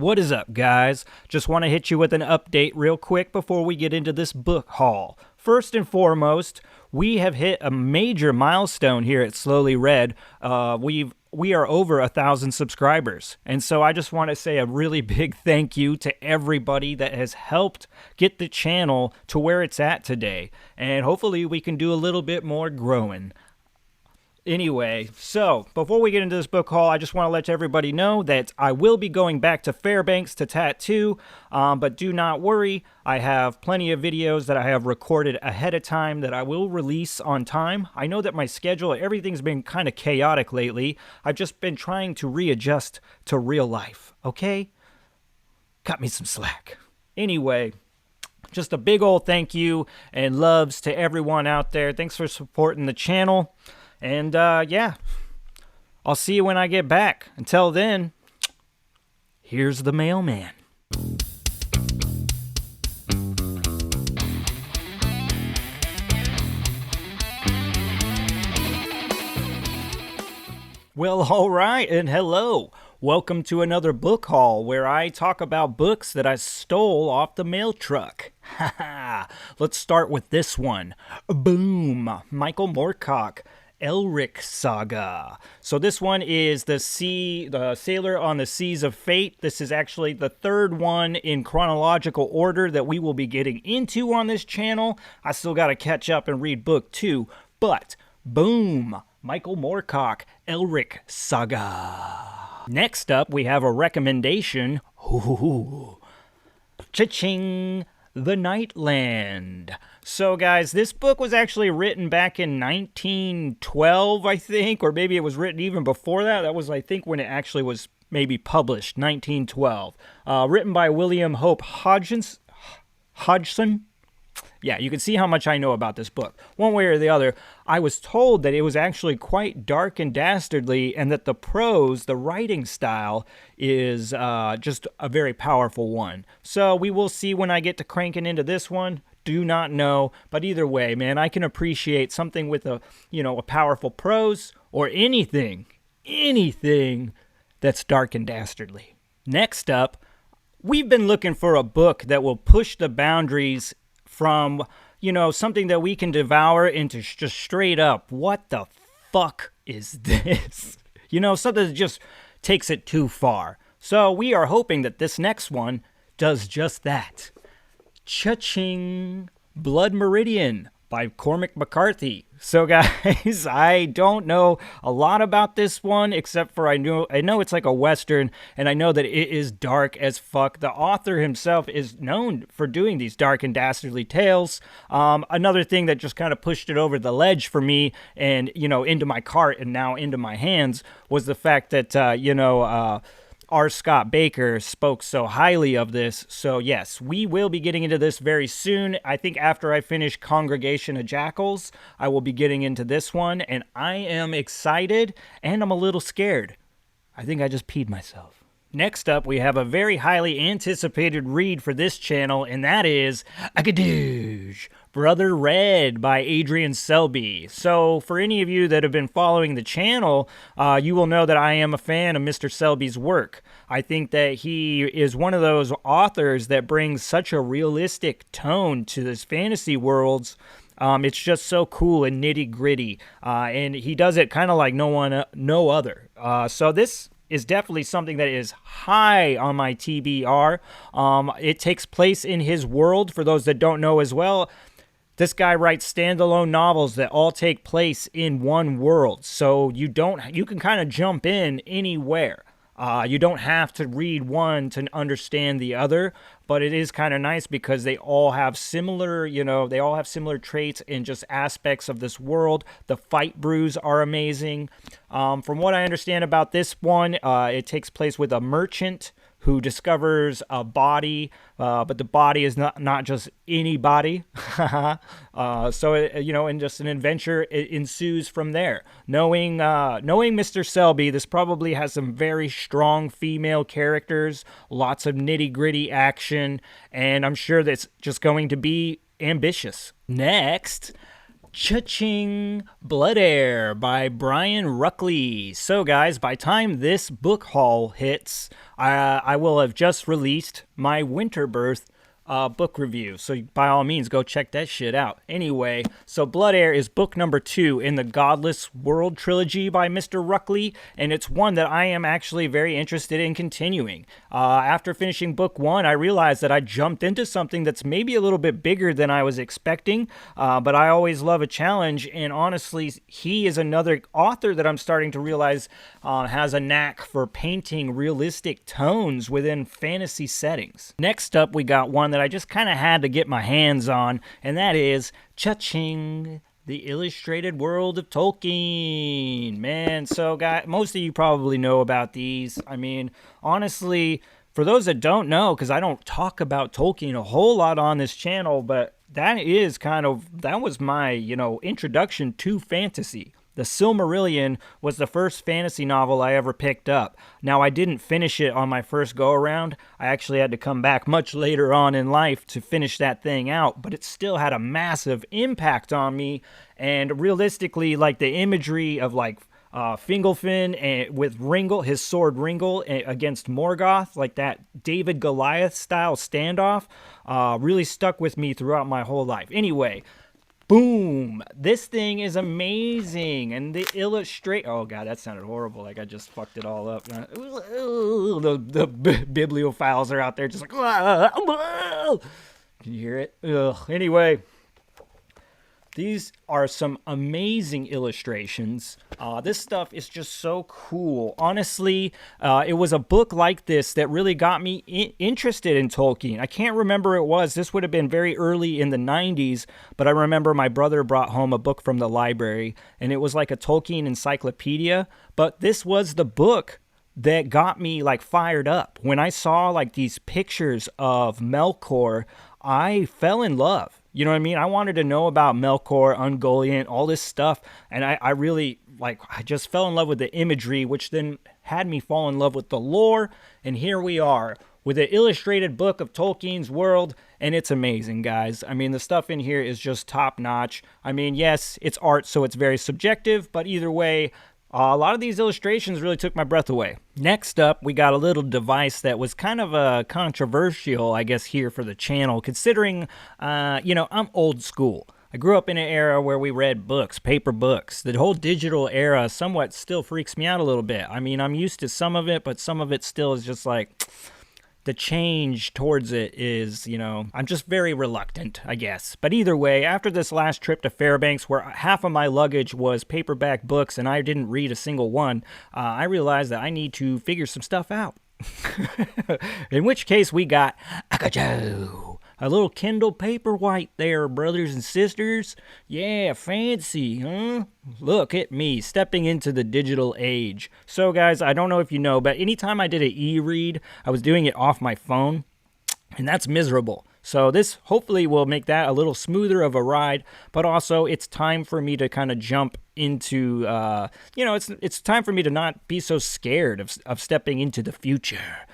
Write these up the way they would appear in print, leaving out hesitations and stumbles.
What is up, guys? Just want to hit you with an update real quick before we get into this book haul. First and foremost, we have hit a major milestone here at Slowly Read. We are over 1,000 subscribers, and so I just want to say a really big thank you to everybody that has helped get the channel to where it's at today, and hopefully we can do a little bit more growing. Anyway, so before we get into this book haul, I just want to let everybody know that I will be going back to Fairbanks to tattoo, but do not worry. I have plenty of videos that I have recorded ahead of time that I will release on time. I know that my schedule, everything's been kind of chaotic lately. I've just been trying to readjust to real life, okay? Cut me some slack. Anyway, just a big old thank you and loves to everyone out there. Thanks for supporting the channel. And, yeah, I'll see you when I get back. Until then, here's the mailman. Well, all right, and hello. Welcome to another book haul where I talk about books that I stole off the mail truck. Haha. Let's start with this one. Boom. Michael Moorcock. Elric Saga. So this one is the Sailor on the Seas of Fate. This is actually the third one in chronological order that we will be getting into on this channel. I still got to catch up and read book 2, but boom, Michael Moorcock, Elric Saga. Next up, we have a recommendation. Ooh, cha-ching! The Nightland. So guys, this book was actually written back in 1912, I think, or maybe it was written even before that. That was, I think, when it actually was maybe published, 1912. Written by William Hope Hodgson. Yeah, you can see how much I know about this book. One way or the other, I was told that it was actually quite dark and dastardly, and that the prose, the writing style, is just a very powerful one. So we will see when I get to cranking into this one. Do not know, but either way, man, I can appreciate something with a powerful prose, or anything that's dark and dastardly. Next up, we've been looking for a book that will push the boundaries from, something that we can devour into just straight up, what the fuck is this? Something that just takes it too far. So we are hoping that this next one does just that. Cha-ching! Blood Meridian by Cormac McCarthy. So guys, I don't know a lot about this one, except for I know it's like a Western, and I know that it is dark as fuck. The author himself is known for doing these dark and dastardly tales. Another thing that just kind of pushed it over the ledge for me and, into my cart and now into my hands was the fact that, R. Scott Baker spoke so highly of this. So yes, we will be getting into this very soon. I think after I finish Congregation of Jackals, I will be getting into this one, and I am excited and I'm a little scared. I think I just peed myself. Next up, we have a very highly anticipated read for this channel, and that is Akadoosh, Brother Red by Adrian Selby. So for any of you that have been following the channel, you will know that I am a fan of Mr. Selby's work. I think that he is one of those authors that brings such a realistic tone to this fantasy worlds. It's just so cool and nitty gritty, and he does it kind of like no other. So this is definitely something that is high on my TBR. It takes place in his world. For those that don't know as well, this guy writes standalone novels that all take place in one world. So you can kind of jump in anywhere. You don't have to read one to understand the other, but it is kind of nice because they all have similar, traits and just aspects of this world. The fight brews are amazing. From what I understand about this one, it takes place with a merchant who discovers a body, but the body is not just any body. So, and just an adventure ensues from there. Knowing Mr. Selby, this probably has some very strong female characters, lots of nitty-gritty action, and I'm sure that's just going to be ambitious. Next, Cha-ching! Blood Air by Brian Ruckley. So, guys, by time this book haul hits, I will have just released my Winter Birth book review. So, by all means, go check that shit out. Anyway, so Blood Air is book number 2 in the Godless World trilogy by Mr. Ruckley, and it's one that I am actually very interested in continuing. After finishing book 1, I realized that I jumped into something that's maybe a little bit bigger than I was expecting, but I always love a challenge, and honestly, he is another author that I'm starting to realize has a knack for painting realistic tones within fantasy settings. Next up, we got one that I just kind of had to get my hands on, and that is Cha-ching! The Illustrated World of Tolkien. Man, so guys, most of you probably know about these. I mean, honestly, for those that don't know, because I don't talk about Tolkien a whole lot on this channel, but that was my, introduction to fantasy. The Silmarillion was the first fantasy novel I ever picked up. Now, I didn't finish it on my first go-around. I actually had to come back much later on in life to finish that thing out, but it still had a massive impact on me. And realistically, like the imagery of Fingolfin and with Ringel, his sword Ringel against Morgoth, like that David Goliath style standoff, really stuck with me throughout my whole life. Anyway, boom! This thing is amazing, and the oh god, that sounded horrible. Like I just fucked it all up. The bibliophiles are out there just like, can you hear it? Ugh. Anyway. These are some amazing illustrations. This stuff is just so cool. Honestly, it was a book like this that really got me interested in Tolkien. I can't remember it was. This would have been very early in the 90s, but I remember my brother brought home a book from the library, and it was like a Tolkien encyclopedia. But this was the book that got me fired up. When I saw these pictures of Melkor, I fell in love. You know what I mean? I wanted to know about Melkor, Ungoliant, all this stuff, and I really, I just fell in love with the imagery, which then had me fall in love with the lore, and here we are with an illustrated book of Tolkien's world, and it's amazing, guys. I mean, the stuff in here is just top-notch. I mean, yes, it's art, so it's very subjective, but either way, a lot of these illustrations really took my breath away. Next up, we got a little device that was kind of controversial, I guess, here for the channel, considering, I'm old school. I grew up in an era where we read books, paper books. The whole digital era somewhat still freaks me out a little bit. I mean, I'm used to some of it, but some of it still is just the change towards it is, I'm just very reluctant, I guess. But either way, after this last trip to Fairbanks, where half of my luggage was paperback books and I didn't read a single one, I realized that I need to figure some stuff out. In which case, we got Akajo, a little Kindle Paperwhite there, brothers and sisters. Yeah, fancy, huh? Look at me, stepping into the digital age. So, guys, I don't know if you know, but anytime I did an e-read, I was doing it off my phone, and that's miserable. So this hopefully will make that a little smoother of a ride, but also it's time for me to kind of jump into, it's time for me to not be so scared of stepping into the future.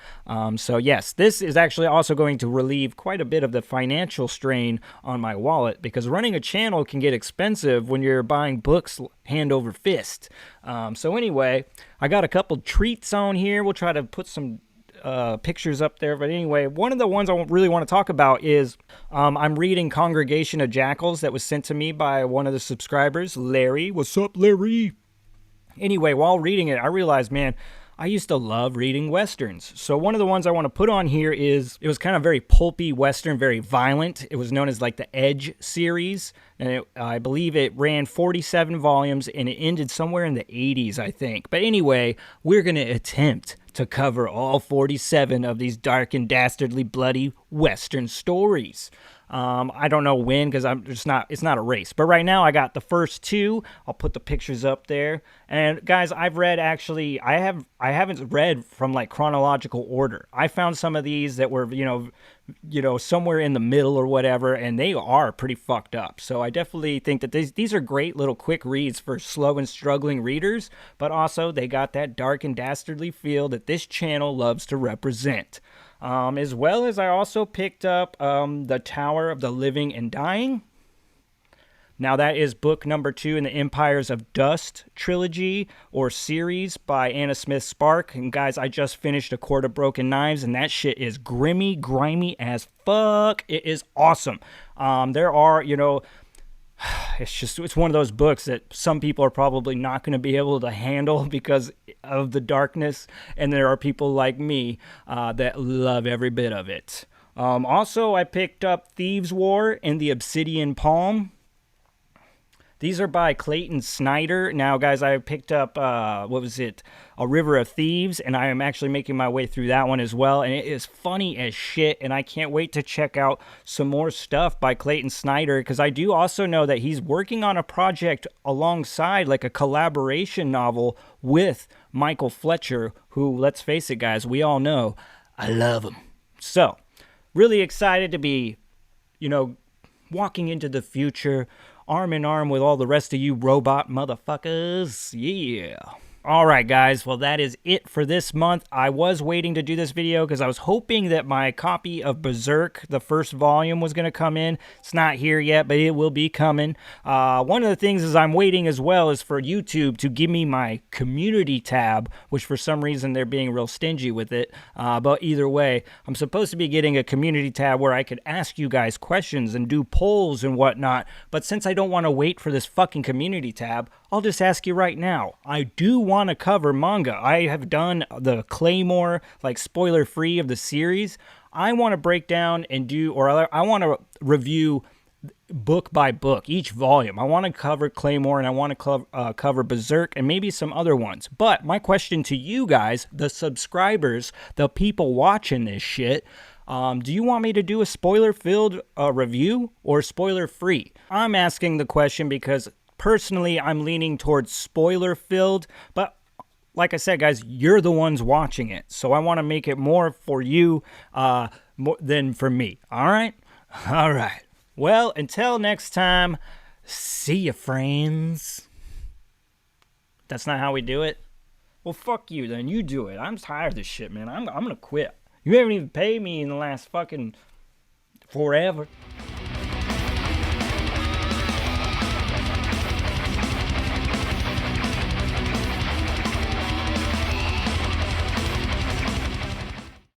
So yes, this is actually also going to relieve quite a bit of the financial strain on my wallet, because running a channel can get expensive when you're buying books hand over fist. So anyway, I got a couple treats on here. We'll try to put some pictures up there, but anyway, one of the ones I really want to talk about is I'm reading Congregation of Jackals that was sent to me by one of the subscribers, Larry. What's up, Larry? Anyway, while reading it, I realized, man, I used to love reading Westerns. So one of the ones I want to put on here is, it was kind of very pulpy Western, very violent. It was known as the Edge series. And I believe it ran 47 volumes and it ended somewhere in the 80s, I think. But anyway, we're going to attempt to cover all 47 of these dark and dastardly bloody Western stories. I don't know when, because it's not a race. But right now I got the first 2. I'll put the pictures up there. And guys, I've read I haven't read from chronological order. I found some of these that were, somewhere in the middle or whatever, and they are pretty fucked up. So I definitely think that these are great little quick reads for slow and struggling readers, but also they got that dark and dastardly feel that this channel loves to represent. As well as I also picked up The Tower of the Living and Dying. Now, that is book number 2 in the Empires of Dust trilogy or series by Anna Smith Spark. And guys, I just finished A Court of Broken Knives, and that shit is grimy as fuck. It is awesome. There are, it's one of those books that some people are probably not going to be able to handle because of the darkness, and there are people like me that love every bit of it. Also, I picked up Thieves' War and the Obsidian Palm. These are by Clayton Snyder. Now, guys, I picked up, A River of Thieves, and I am actually making my way through that one as well, and it is funny as shit, and I can't wait to check out some more stuff by Clayton Snyder, because I do also know that he's working on a project alongside, like a collaboration novel with Michael Fletcher, who, let's face it, guys, we all know, I love him. So, really excited to be, walking into the future, arm in arm with all the rest of you robot motherfuckers. Yeah. All right, guys. Well, that is it for this month. I was waiting to do this video because I was hoping that my copy of Berserk, the first volume, was going to come in. It's not here yet, but it will be coming. One of the things is I'm waiting as well is for YouTube to give me my community tab, which for some reason they're being real stingy with it. But either way, I'm supposed to be getting a community tab where I could ask you guys questions and do polls and whatnot. But since I don't want to wait for this fucking community tab, I'll just ask you right now. I do want to cover manga. I have done the Claymore, like spoiler-free of the series. I want to break down and I want to review book by book, each volume. I want to cover Claymore and I want to cover Berserk and maybe some other ones. But my question to you guys, the subscribers, the people watching this shit, do you want me to do a spoiler-filled review or spoiler-free? I'm asking the question because personally, I'm leaning towards spoiler-filled, but like I said, guys, you're the ones watching it, so I want to make it more for you more than for me, all right? All right. Well, until next time, see ya, friends. That's not how we do it? Well, fuck you, then. You do it. I'm tired of this shit, man. I'm gonna quit. You haven't even paid me in the last fucking forever.